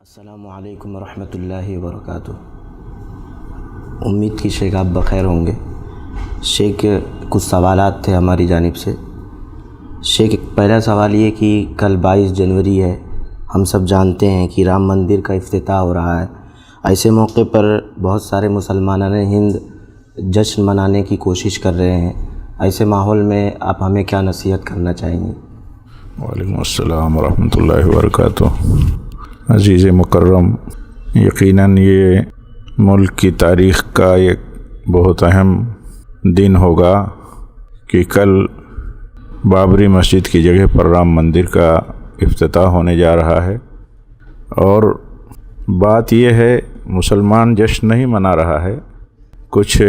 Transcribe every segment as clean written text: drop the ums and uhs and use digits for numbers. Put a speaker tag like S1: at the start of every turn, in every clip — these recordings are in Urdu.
S1: السلام علیکم ورحمۃ اللہ وبرکاتہ۔ امید کی شیخ آپ بخیر ہوں گے۔ شیخ کچھ سوالات تھے ہماری جانب سے۔ شیخ پہلا سوال یہ کہ کل 22 جنوری ہے، ہم سب جانتے ہیں کہ رام مندر کا افتتاح ہو رہا ہے۔ ایسے موقع پر بہت سارے مسلمانان ہند جشن منانے کی کوشش کر رہے ہیں، ایسے ماحول میں آپ ہمیں کیا نصیحت کرنا چاہیں گے؟
S2: وعلیکم السلام ورحمۃ اللہ وبرکاتہ۔ عزیز مکرم، یقیناً یہ ملک کی تاریخ کا ایک بہت اہم دن ہوگا کہ کل بابری مسجد کی جگہ پر رام مندر کا افتتاح ہونے جا رہا ہے۔ اور بات یہ ہے، مسلمان جشن نہیں منا رہا ہے، کچھ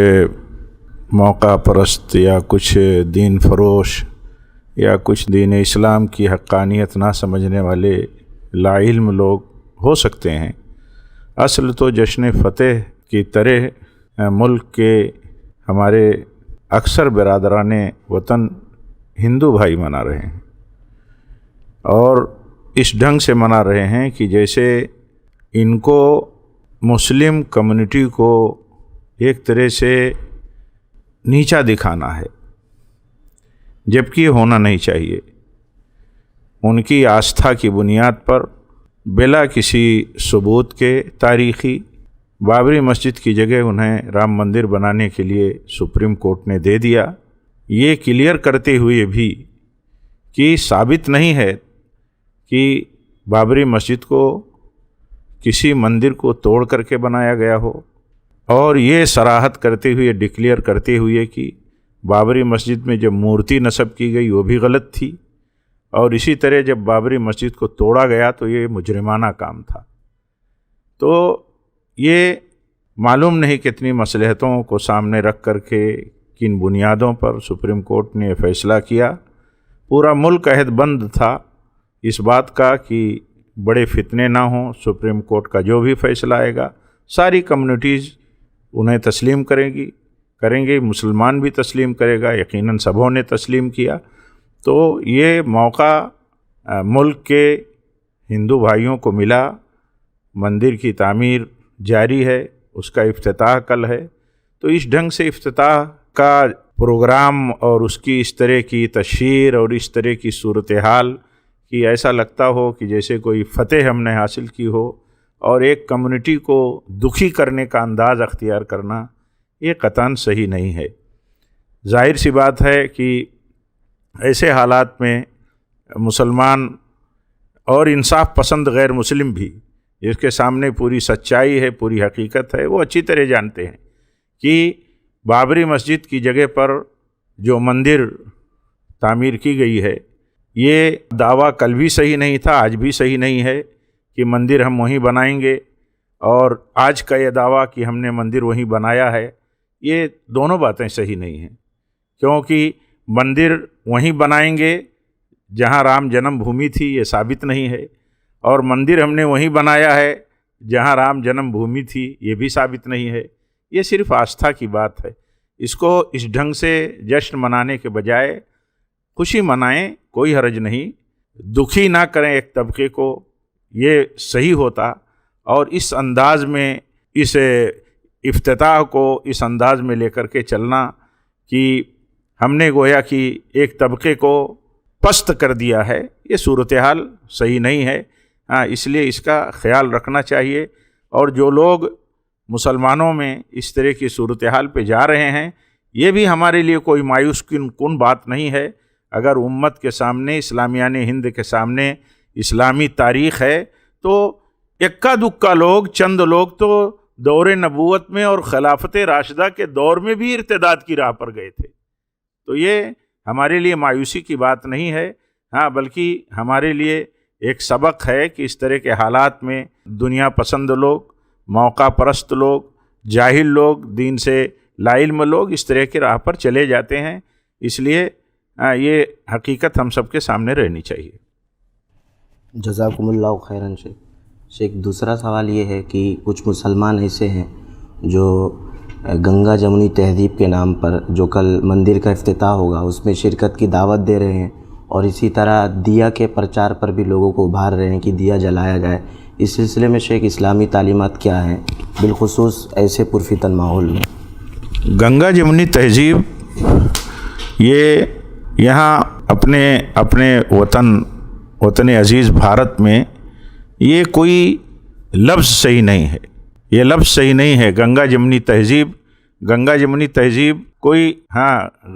S2: موقع پرست یا کچھ دین فروش یا کچھ دین اسلام کی حقانیت نہ سمجھنے والے لا علم لوگ ہو سکتے ہیں۔ اصل تو جشن فتح کی طرح ملک کے ہمارے اکثر برادران وطن ہندو بھائی منا رہے ہیں، اور اس ڈھنگ سے منا رہے ہیں کہ جیسے ان کو مسلم کمیونٹی کو ایک طرح سے نیچا دکھانا ہے، جبکہ یہ ہونا نہیں چاہیے۔ ان کی آستھا کی بنیاد پر بلا کسی ثبوت کے تاریخی بابری مسجد کی جگہ انہیں رام مندر بنانے کے لیے سپریم کورٹ نے دے دیا، یہ کلیئر کرتے ہوئے بھی کہ ثابت نہیں ہے کہ بابری مسجد کو کسی مندر کو توڑ کر کے بنایا گیا ہو، اور یہ صراحت کرتے ہوئے ڈکلیئر کرتے ہوئے کہ بابری مسجد میں جب مورتی نصب کی گئی وہ بھی غلط تھی، اور اسی طرح جب بابری مسجد کو توڑا گیا تو یہ مجرمانہ کام تھا۔ تو یہ معلوم نہیں کتنی مصلحتوں کو سامنے رکھ کر کے کن بنیادوں پر سپریم کورٹ نے فیصلہ کیا۔ پورا ملک عہد بند تھا اس بات کا کہ بڑے فتنے نہ ہوں، سپریم کورٹ کا جو بھی فیصلہ آئے گا ساری کمیونٹیز انہیں تسلیم کریں گے، مسلمان بھی تسلیم کرے گا، یقیناً سبوں نے تسلیم کیا۔ تو یہ موقع ملک کے ہندو بھائیوں کو ملا، مندر کی تعمیر جاری ہے، اس کا افتتاح کل ہے۔ تو اس ڈھنگ سے افتتاح کا پروگرام اور اس کی اس طرح کی تشہیر اور اس طرح کی صورتحال کہ ایسا لگتا ہو کہ جیسے کوئی فتح ہم نے حاصل کی ہو، اور ایک کمیونٹی کو دکھی کرنے کا انداز اختیار کرنا، یہ قطعاً صحیح نہیں ہے۔ ظاہر سی بات ہے کہ ایسے حالات میں مسلمان اور انصاف پسند غیر مسلم بھی، جس کے سامنے پوری سچائی ہے، پوری حقیقت ہے، وہ اچھی طرح جانتے ہیں کہ بابری مسجد کی جگہ پر جو مندر تعمیر کی گئی ہے، یہ دعویٰ کل بھی صحیح نہیں تھا، آج بھی صحیح نہیں ہے کہ مندر ہم وہیں بنائیں گے، اور آج کا یہ دعویٰ کہ ہم نے مندر وہیں بنایا ہے، یہ دونوں باتیں صحیح نہیں ہیں، کیونکہ مندر وہیں بنائیں گے جہاں رام جنم بھومی تھی، یہ ثابت نہیں ہے، اور مندر ہم نے وہیں بنایا ہے جہاں رام جنم بھومی تھی، یہ بھی ثابت نہیں ہے۔ یہ صرف آستھا کی بات ہے۔ اس کو اس ڈھنگ سے جشن منانے کے بجائے خوشی منائیں، کوئی حرج نہیں، دکھی نہ کریں ایک طبقے کو، یہ صحیح ہوتا۔ اور اس انداز میں اس افتتاح کو اس انداز میں لے کر کے چلنا کہ ہم نے گویا کہ ایک طبقے کو پست کر دیا ہے، یہ صورتحال صحیح نہیں ہے۔ اس لیے اس کا خیال رکھنا چاہیے، اور جو لوگ مسلمانوں میں اس طرح کی صورتحال پہ جا رہے ہیں، یہ بھی ہمارے لیے کوئی مایوس کن بات نہیں ہے۔ اگر امت کے سامنے، اسلامیان ہند کے سامنے اسلامی تاریخ ہے، تو اکا دکا لوگ، چند لوگ تو دور نبوت میں اور خلافت راشدہ کے دور میں بھی ارتداد کی راہ پر گئے تھے۔ تو یہ ہمارے لیے مایوسی کی بات نہیں ہے، بلکہ ہمارے لیے ایک سبق ہے کہ اس طرح کے حالات میں دنیا پسند لوگ، موقع پرست لوگ، جاہل لوگ، دین سے لا علم لوگ اس طرح کی راہ پر چلے جاتے ہیں۔ اس لیے یہ حقیقت ہم سب کے سامنے رہنی چاہیے۔
S1: جزاکم اللہ خیراً شیخ دوسرا سوال یہ ہے کہ کچھ مسلمان ایسے ہیں جو گنگا جمنی تہذیب کے نام پر جو کل مندر کا افتتاح ہوگا اس میں شرکت کی دعوت دے رہے ہیں، اور اسی طرح دیا کے پرچار پر بھی لوگوں کو ابھار رہے ہیں کہ دیا جلایا جائے، اس سلسلے میں شیخ اسلامی تعلیمات کیا ہیں بالخصوص ایسے پرفتن ماحول میں؟
S2: گنگا جمنی تہذیب یہ یہاں اپنے وطن عزیز بھارت میں یہ کوئی لفظ صحیح نہیں ہے، یہ لفظ صحیح نہیں ہے۔ گنگا جمنی تہذیب کوئی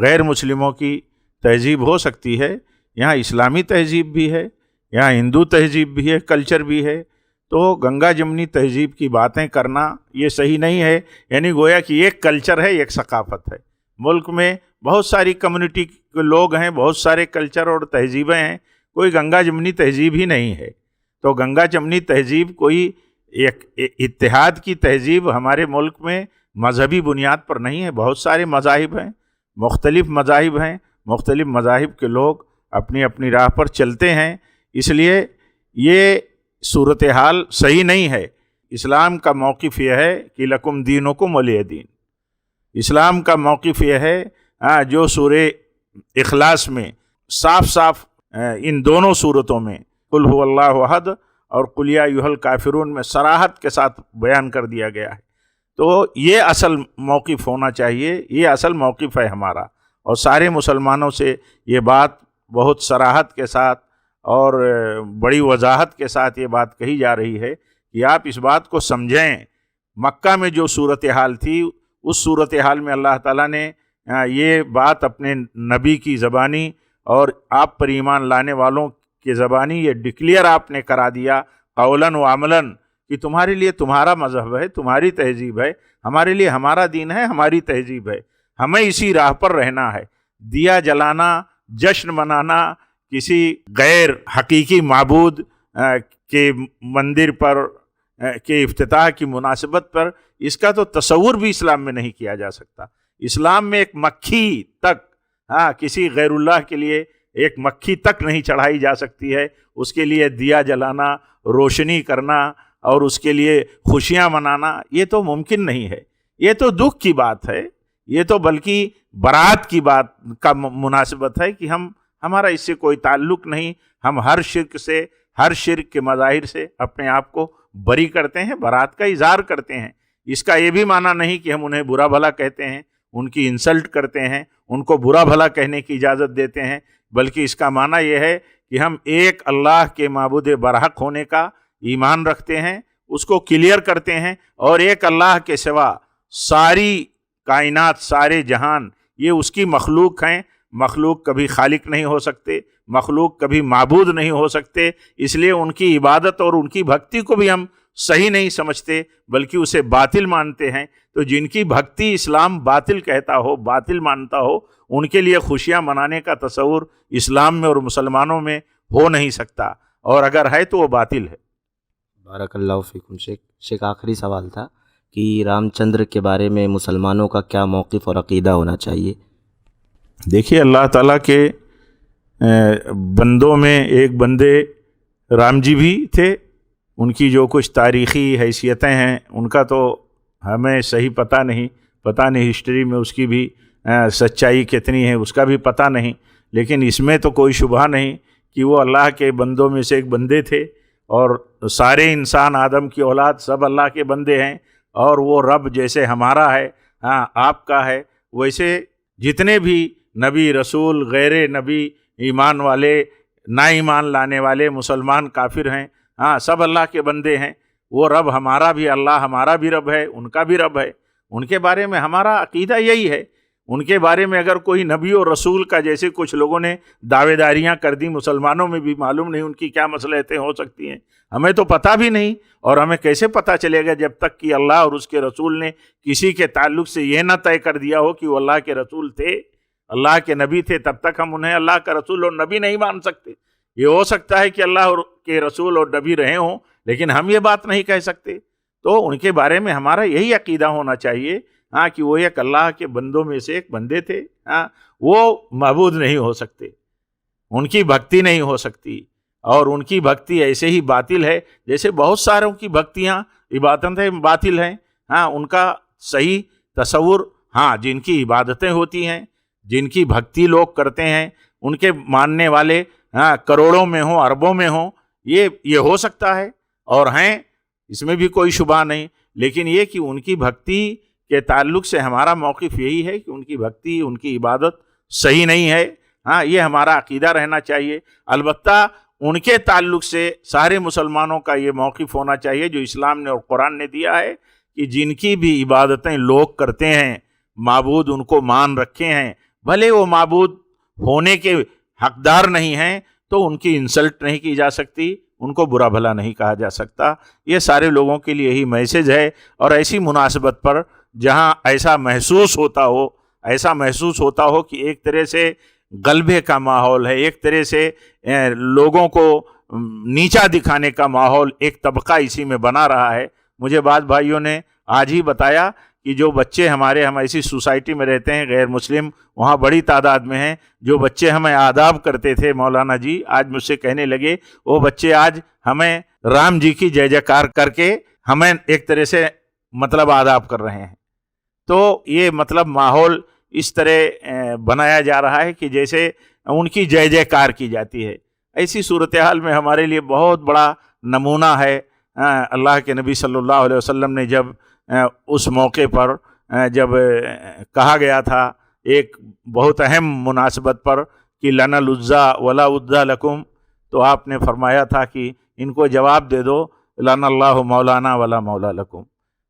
S2: غیر مسلموں کی تہذیب ہو سکتی ہے، یہاں اسلامی تہذیب بھی ہے، یہاں ہندو تہذیب بھی ہے، کلچر بھی ہے، تو گنگا جمنی تہذیب کی باتیں کرنا یہ صحیح نہیں ہے۔ یعنی گویا کہ ایک کلچر ہے، ایک ثقافت ہے، ملک میں بہت ساری کمیونٹی کے لوگ ہیں، بہت سارے کلچر اور تہذیبیں ہیں، کوئی گنگا جمنی تہذیب ہی نہیں ہے۔ تو گنگا جمنی تہذیب کوئی ایک اتحاد کی تہذیب ہمارے ملک میں مذہبی بنیاد پر نہیں ہے۔ بہت سارے مذاہب ہیں، مختلف مذاہب کے لوگ اپنی اپنی راہ پر چلتے ہیں، اس لیے یہ صورتحال صحیح نہیں ہے۔ اسلام کا موقف یہ ہے کہ لکم دینکم ولی دین، اسلام کا موقف یہ ہے جو سورہ اخلاص میں صاف ان دونوں صورتوں میں قل هو اللہ احد اور قل یا ایھا الکافرون میں صراحت کے ساتھ بیان کر دیا گیا ہے۔ تو یہ اصل موقف ہونا چاہیے، یہ اصل موقف ہے ہمارا، اور سارے مسلمانوں سے یہ بات بہت صراحت کے ساتھ اور بڑی وضاحت کے ساتھ یہ بات کہی جا رہی ہے کہ آپ اس بات کو سمجھیں۔ مکہ میں جو صورتحال تھی، اس صورتحال میں اللہ تعالیٰ نے یہ بات اپنے نبی کی زبانی اور آپ پر ایمان لانے والوں کی زبانی یہ ڈکلیئر آپ نے کرا دیا قولاً و عملاً کہ تمہارے لیے تمہارا مذہب ہے، تمہاری تہذیب ہے، ہمارے لیے ہمارا دین ہے، ہماری تہذیب ہے، ہمیں اسی راہ پر رہنا ہے۔ دیا جلانا، جشن منانا کسی غیر حقیقی معبود کے مندر پر کے افتتاح کی مناسبت پر، اس کا تو تصور بھی اسلام میں نہیں کیا جا سکتا۔ اسلام میں ایک مکھی تک کسی غیر اللہ کے لیے ایک مکھی تک نہیں چڑھائی جا سکتی ہے، اس کے لیے دیا جلانا، روشنی کرنا اور اس کے لیے خوشیاں منانا یہ تو ممکن نہیں ہے۔ یہ تو دکھ کی بات ہے، یہ تو بلکہ برات کی بات کا مناسبت ہے کہ ہمارا اس سے کوئی تعلق نہیں، ہم ہر شرک کے مظاہر سے اپنے آپ کو بری کرتے ہیں، برات کا اظہار کرتے ہیں۔ اس کا یہ بھی معنی نہیں کہ ہم انہیں برا بھلا کہتے ہیں، ان کی انسلٹ کرتے ہیں، ان کو برا بھلا کہنے کی اجازت دیتے ہیں، بلکہ اس کا معنی یہ ہے کہ ہم ایک اللہ کے معبود برحق ہونے کا ایمان رکھتے ہیں، اس کو کلیئر کرتے ہیں، اور ایک اللہ کے سوا ساری کائنات، سارے جہان یہ اس کی مخلوق ہیں۔ مخلوق کبھی خالق نہیں ہو سکتے، مخلوق کبھی معبود نہیں ہو سکتے، اس لیے ان کی عبادت اور ان کی بھکتی کو بھی ہم صحیح نہیں سمجھتے بلکہ اسے باطل مانتے ہیں۔ تو جن کی بھکتی اسلام باطل کہتا ہو، باطل مانتا ہو، ان کے لیے خوشیاں منانے کا تصور اسلام میں اور مسلمانوں میں ہو نہیں سکتا، اور اگر ہے تو وہ باطل ہے۔
S1: بارک اللہ فیکم شیخ آخری سوال تھا کہ رام چندر کے بارے میں مسلمانوں کا کیا موقف اور عقیدہ ہونا چاہیے؟
S2: دیکھیے، اللہ تعالیٰ کے بندوں میں ایک بندے رام جی بھی تھے، ان کی جو کچھ تاریخی حیثیتیں ہیں ان کا تو ہمیں صحیح پتہ نہیں ہسٹری میں اس کی بھی سچائی کتنی ہے اس کا بھی پتہ نہیں، لیکن اس میں تو کوئی شبہ نہیں کہ وہ اللہ کے بندوں میں سے ایک بندے تھے، اور سارے انسان آدم کی اولاد سب اللہ کے بندے ہیں، اور وہ رب جیسے ہمارا ہے، آپ کا ہے، ویسے جتنے بھی نبی، رسول، غیر نبی، ایمان والے، نا ایمان لانے والے، مسلمان، کافر ہیں، سب اللہ کے بندے ہیں۔ وہ رب ہمارا بھی، اللہ ہمارا بھی رب ہے، ان کا بھی رب ہے۔ ان کے بارے میں ہمارا عقیدہ یہی ہے۔ ان کے بارے میں اگر کوئی نبی اور رسول کا جیسے کچھ لوگوں نے دعوے داریاں کر دی، مسلمانوں میں بھی معلوم نہیں ان کی کیا مصلحتیں ہو سکتی ہیں، ہمیں تو پتہ بھی نہیں، اور ہمیں کیسے پتہ چلے گا جب تک کہ اللہ اور اس کے رسول نے کسی کے تعلق سے یہ نہ طے کر دیا ہو کہ وہ اللہ کے رسول تھے، اللہ کے نبی تھے، تب تک ہم انہیں اللہ کا رسول اور نبی نہیں مان سکتے۔ یہ ہو سکتا ہے کہ اللہ کے رسول اور نبی رہے ہوں، لیکن ہم یہ بات نہیں کہہ سکتے۔ تو ان کے بارے میں ہمارا یہی عقیدہ ہونا چاہیے کہ وہ ایک اللہ کے بندوں میں سے ایک بندے تھے، وہ معبود نہیں ہو سکتے، ان کی بھکتی نہیں ہو سکتی، اور ان کی بھکتی ایسے ہی باطل ہے جیسے بہت ساروں کی بھکتیاں، عبادتیں باطل ہیں۔ ان کا صحیح تصور، جن کی عبادتیں ہوتی ہیں، جن کی بھکتی لوگ کرتے ہیں، ان کے ماننے والے کروڑوں میں ہوں، اربوں میں ہوں، یہ ہو سکتا ہے، اور ہیں، اس میں بھی کوئی شبہ نہیں، لیکن یہ کہ ان کی بھکتی کے تعلق سے ہمارا موقف یہی ہے کہ ان کی بھکتی، ان کی عبادت صحیح نہیں ہے. ہاں، یہ ہمارا عقیدہ رہنا چاہیے. البتہ ان کے تعلق سے سارے مسلمانوں کا یہ موقف ہونا چاہیے جو اسلام نے اور قرآن نے دیا ہے کہ جن کی بھی عبادتیں لوگ کرتے ہیں، معبود ان کو مان رکھے ہیں، بھلے وہ معبود ہونے کے حقدار نہیں ہیں، تو ان کی انسلٹ نہیں کی جا سکتی، ان کو برا بھلا نہیں کہا جا سکتا. یہ سارے لوگوں کے لیے یہی میسج ہے. اور ایسی مناسبت پر جہاں ایسا محسوس ہوتا ہو کہ ایک طرح سے غلبے کا ماحول ہے، ایک طرح سے لوگوں کو نیچا دکھانے کا ماحول ایک طبقہ اسی میں بنا رہا ہے. مجھے بعض بھائیوں نے آج ہی بتایا کہ جو بچے ہم ایسی سوسائٹی میں رہتے ہیں غیر مسلم، وہاں بڑی تعداد میں ہیں، جو بچے ہمیں آداب کرتے تھے مولانا جی، آج مجھ سے کہنے لگے وہ بچے آج ہمیں رام جی کی جے جےکار کر کے ہمیں ایک طرح سے آداب کر رہے ہیں. تو یہ ماحول اس طرح بنایا جا رہا ہے کہ جیسے ان کی جے جے کار کی جاتی ہے. ایسی صورتحال میں ہمارے لیے بہت بڑا نمونہ ہے. اللہ کے نبی صلی اللہ علیہ وسلم نے جب اس موقع پر جب کہا گیا تھا ایک بہت اہم مناسبت پر کہ لنا العزا ولا عزا لکم، تو آپ نے فرمایا تھا کہ ان کو جواب دے دو لنا اللہ مولانا ولا مولا لکم.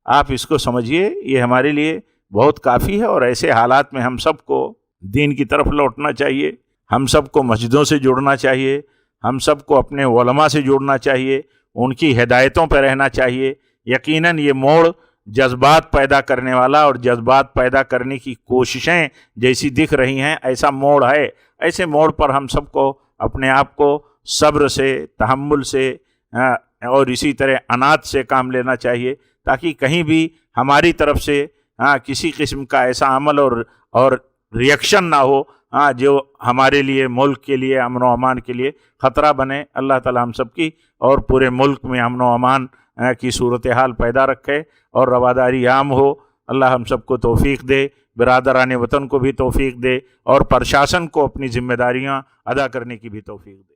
S2: آپ اس کو سمجھیے، یہ ہمارے لیے بہت کافی ہے. اور ایسے حالات میں ہم سب کو دین کی طرف لوٹنا چاہیے، ہم سب کو مسجدوں سے جڑنا چاہیے، ہم سب کو اپنے علماء سے جڑنا چاہیے، ان کی ہدایتوں پہ رہنا چاہیے. یقیناً یہ موڑ جذبات پیدا کرنے والا اور جذبات پیدا کرنے کی کوششیں جیسی دکھ رہی ہیں، ایسا موڑ ہے. ایسے موڑ پر ہم سب کو اپنے آپ کو صبر سے، تحمل سے اور اسی طرح انات سے کام لینا چاہیے، تاکہ کہیں بھی ہماری طرف سے کسی قسم کا ایسا عمل اور ریئیکشن نہ ہو جو ہمارے لیے، ملک کے لیے، امن و امان کے لیے خطرہ بنے. اللہ تعالی ہم سب کی اور پورے ملک میں امن و امان کی صورتحال پیدا رکھے اور رواداری عام ہو. اللہ ہم سب کو توفیق دے، برادران وطن کو بھی توفیق دے، اور پرشاسن کو اپنی ذمہ داریاں ادا کرنے کی بھی توفیق دے.